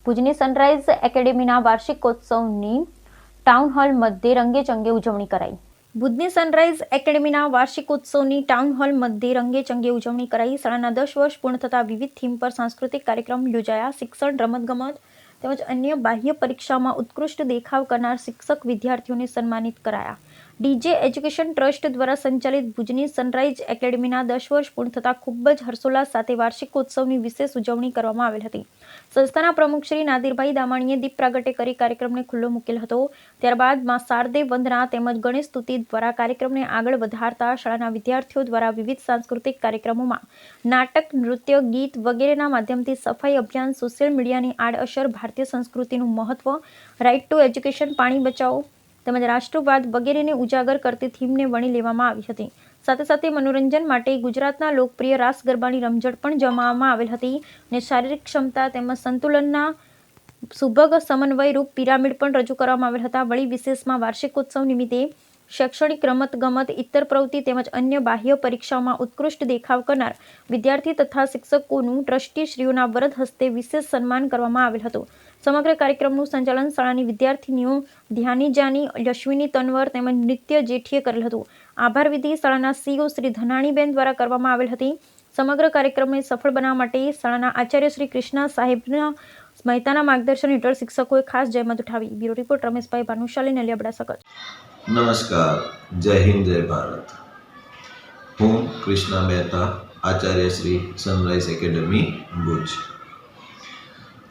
ભુજની sunrise એકેડેમીના વાર્ષિકોત્સવની town hall મધ્યે રંગેચંગે ઉજવણી કરાઈ। ભુજની સનરાઈઝ એકેડેમીના વાર્ષિકોત્સવની ટાઉન હોલ મધ્યે રંગેચંગે ઉજવણી કરાઈ। શાળાના 10 વર્ષ પૂર્ણ થતા વિવિધ થીમ પર સાંસ્કૃતિક કાર્યક્રમ યોજાયા। શિક્ષણ, રમતગમત તેમજ અન્ય બાહ્ય પરીક્ષામાં ઉત્કૃષ્ટ દેખાવ કરનાર શિક્ષક વિદ્યાર્થીઓને સન્માનિત કરાયા। ડીજે એજ્યુકેશન ટ્રસ્ટ દ્વારા સંચાલિત ભુજની સનરાઈઝ એકેડેમીના 10 વર્ષ પૂર્ણ થતા ખૂબ જ હર્ષોલ્લાસ સાથે વાર્ષિકોત્સવની વિશેષ ઉજવણી કરવામાં આવેલ હતી। સંસ્થાના પ્રમુખ શ્રી નાદિરભાઈ દામાણીએ દીપ પ્રાગટ્ય કરી કાર્યક્રમને ખુલ્લો મૂકેલ હતો। ત્યારબાદ માં શારદે વંદના તેમજ ગણેશ સ્તુતિ દ્વારા કાર્યક્રમને આગળ વધારતા શાળાના વિદ્યાર્થીઓ દ્વારા વિવિધ સાંસ્કૃતિક કાર્યક્રમોમાં નાટક, નૃત્ય, ગીત વગેરેના માધ્યમથી સફાઈ અભિયાન, સોશિયલ મીડિયાની આડઅસર, ભારતીય સંસ્કૃતિનું મહત્વ, રાઇટ ટુ એજ્યુકેશન, પાણી બચાવો તેમજ રાષ્ટ્રવાદ વગેરેને ઉજાગર કરતી થીમને વણી લેવામાં આવી હતી। સાથે સાથે મનોરંજન માટે ગુજરાતના લોકપ્રિય રાસ ગરબાની રમઝટ પણ જમાવવામાં આવેલ હતી અને શારીરિક ક્ષમતા તેમજ સંતુલનના સુભગ સમન્વય રૂપ પિરામિડ પણ રજૂ કરવામાં આવેલ હતા। વળી વિશેષમાં વાર્ષિકોત્સવ નિમિત્તે શૈક્ષણિક, રમતગમત, ઇતર પ્રવૃત્તિ તેમજ અન્ય બાહ્ય પરીક્ષાઓમાં ઉત્કૃષ્ટ દેખાવ કરનાર વિદ્યાર્થી તથા શિક્ષકોનું ટ્રસ્ટીશ્રીઓના વરદ હસ્તે વિશેષ સન્માન કરવામાં આવેલ હતું। સમગ્ર કાર્યક્રમનું સંચાલન શાળાની વિદ્યાર્થીનીઓ ધ્યાની જાની, યશ્વિની તનવર તેમજ નિત્ય જેઠીએ કરેલ હતું। આભાર વિધિ શાળાના સીઓ શ્રી ધનાણીબેન દ્વારા કરવામાં આવેલ હતી। સમગ્ર કાર્યક્રમને સફળ બનાવવા માટે શાળાના આચાર્ય શ્રી કૃષ્ણા સાહેબના મહેતાના માર્ગદર્શન હેઠળ શિક્ષકોએ ખાસ જહેમત ઉઠાવી। Bureau report Rameshbhai Bhanushali, નલિયાબડા, સકચ। નમસ્કાર, જય હિન્દ, જય ભારત। હું કૃષ્ણા મહેતા, આચાર્ય શ્રી સનરાઈઝ એકેડેમી ભુજ।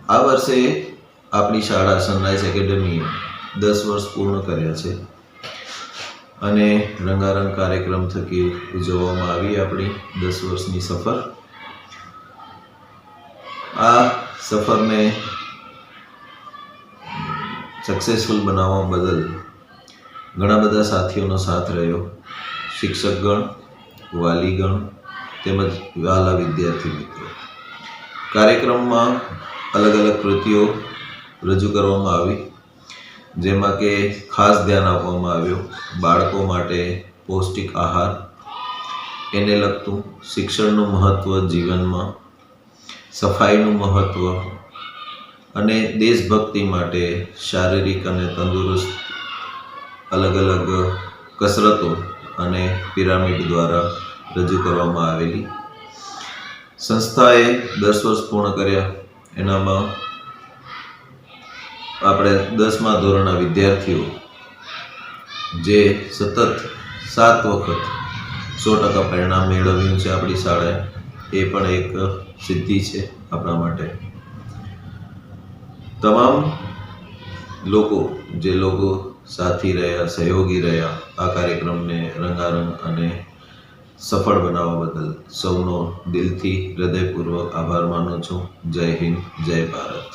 આ વર્ષે આપણી શાળા સનરાઈઝ એકેડેમીએ 10 વર્ષ પૂર્ણ કર્યા છે અને રંગારંગ કાર્યક્રમ થકી ઉજવવામાં આવી આપણી 10 વર્ષની સફર। આ સફરને સક્સેસફુલ બનાવવા બદલ ઘણા બધા સાથીઓનો સાથ રહ્યો। શિક્ષકગણ, વાલીગણ તેમજ વહાલા વિદ્યાર્થી મિત્રો। કાર્યક્રમમાં અલગ અલગ કૃતિઓ રજૂ કરવામાં આવી, જેમાં કે ખાસ ધ્યાન આપવામાં આવ્યું બાળકો માટે પૌષ્ટિક આહાર, એને લગતું શિક્ષણનું મહત્ત્વ જીવનમાં, સફાઈનું મહત્ત્વ અને દેશભક્તિ માટે શારીરિક અને તંદુરસ્ત અલગ અલગ કસરતો અને પિરામિડ દ્વારા રજૂ કરવામાં આવેલી। સંસ્થાએ 10 વર્ષ પૂર્ણ કર્યા, એનામાં આપણે 10મા ધોરણના વિદ્યાર્થીઓ જે સતત 7 વખત 100% પરિણામ મેળવ્યું છે આપણી શાળાએ, એ પણ એક સિદ્ધિ છે આપણા માટે। તમામ લોકો સાથી રહ્યા, સહયોગી રહ્યા, આ કાર્યક્રમને રંગારંગ અને સફળ બનાવવા બદલ સૌનો દિલથી હૃદયપૂર્વક આભાર માનું છું। જય હિન્દ, જય ભારત।